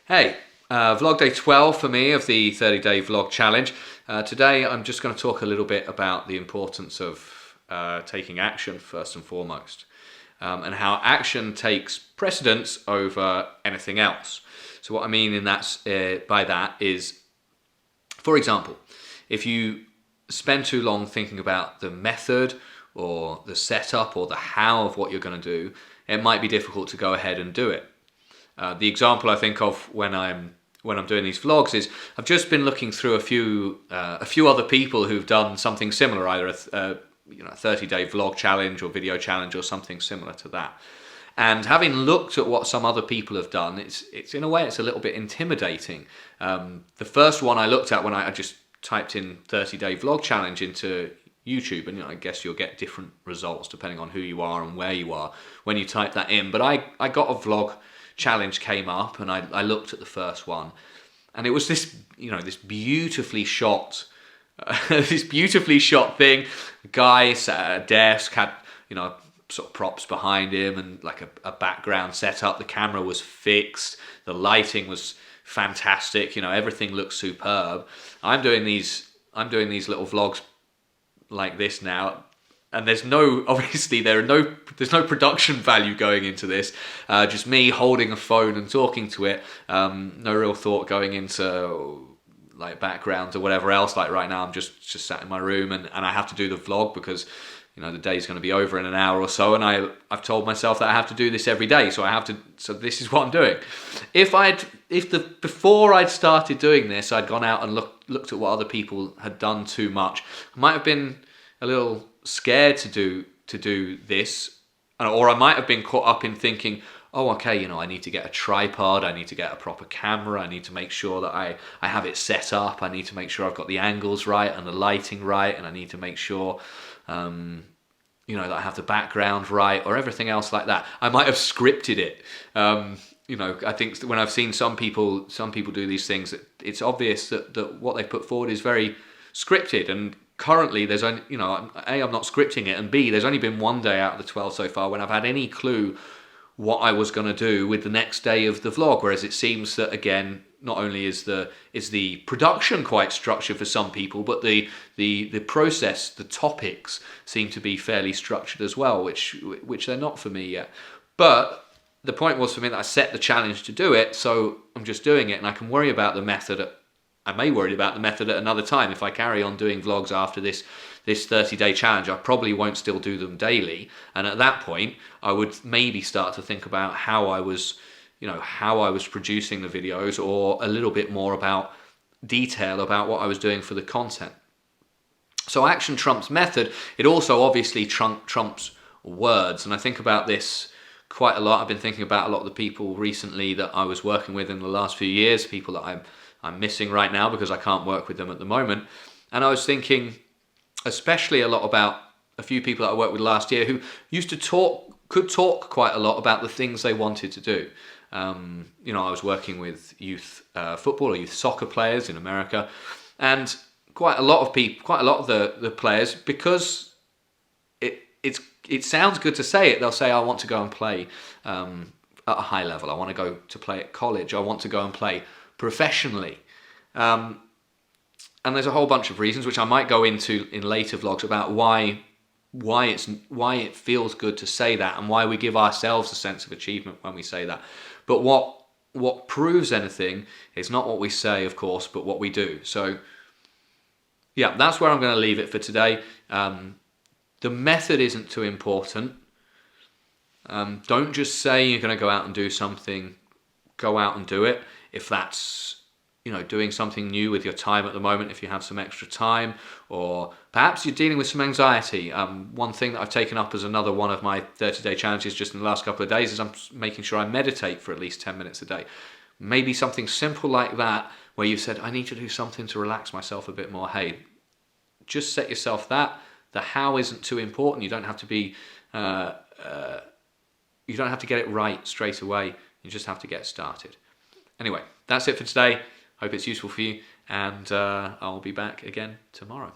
Hey, vlog day 12 for me of the 30-day vlog challenge. Today I'm just going to talk a little bit about the importance of taking action first and foremost, and how action takes precedence over anything else. So what I mean by that is, for example, if you spend too long thinking about the method or the setup or the how of what you're going to do, it might be difficult to go ahead and do it. The example I think of when I'm doing these vlogs is I've just been looking through a few other people who've done something similar, either a 30-day vlog challenge or video challenge or something similar to that. And having looked at what some other people have done, it's in a way it's a little bit intimidating. The first one I looked at when I just typed in 30-day vlog challenge into YouTube, and I guess you'll get different results depending on who you are and where you are when you type that in. But I got a vlog challenge came up, and I looked at the first one, and it was this beautifully shot this beautifully shot thing. The guy sat at a desk, had sort of props behind him and like a background set up. The camera was fixed, the lighting was fantastic, everything looked superb. I'm doing these little vlogs like this now, and there's no production value going into this. Just me holding a phone and talking to it. No real thought going into like backgrounds or whatever else. Like right now I'm just sat in my room and I have to do the vlog because the day's going to be over in an hour or so, and I've told myself that I have to do this every day, so this is what I'm doing. Before I'd started doing this, I'd gone out and looked at what other people had done too much, I might have been a little scared to do this, or I might have been caught up in thinking, oh, okay, I need to get a tripod, I need to get a proper camera, I need to make sure that I have it set up, I need to make sure I've got the angles right and the lighting right, and I need to make sure that I have the background right, or everything else like that. I might have scripted it. I think when I've seen some people do these things, it's obvious that what they put forward is very scripted. And currently, there's only, A, I'm not scripting it, and B, there's only been one day out of the 12 so far when I've had any clue what I was going to do with the next day of the vlog. Whereas it seems that, again, not only is the production quite structured for some people, but the process, the topics seem to be fairly structured as well, which they're not for me yet. But the point was for me that I set the challenge to do it, so I'm just doing it, and I can worry about the method. I may worry about the method at another time. If I carry on doing vlogs after this 30-day challenge, I probably won't still do them daily. And at that point, I would maybe start to think about how I was producing the videos, or a little bit more about detail about what I was doing for the content. So action trumps method. It also obviously trumps words. And I think about this quite a lot. I've been thinking about a lot of the people recently that I was working with in the last few years, people that I'm missing right now because I can't work with them at the moment. And I was thinking especially a lot about a few people that I worked with last year who could talk quite a lot about the things they wanted to do. I was working with youth football or youth soccer players in America, and quite a lot of the players, because it sounds good to say it, they'll say, I want to go and play at a high level, I want to go to play at college, I want to go and play professionally. And there's a whole bunch of reasons which I might go into in later vlogs about why it feels good to say that, and why we give ourselves a sense of achievement when we say that. But what proves anything is not what we say, of course, but what we do. So yeah, that's where I'm going to leave it for today. The method isn't too important. Don't just say you're going to go out and do something. Go out and do it. If that's doing something new with your time at the moment, if you have some extra time, or perhaps you're dealing with some anxiety. One thing that I've taken up as another one of my 30-day challenges just in the last couple of days is I'm making sure I meditate for at least 10 minutes a day. Maybe something simple like that, where you said, I need to do something to relax myself a bit more. Hey, just set yourself that. The how isn't too important. You don't have to be, you don't have to get it right straight away. You just have to get started. Anyway, that's it for today. Hope it's useful for you, and I'll be back again tomorrow.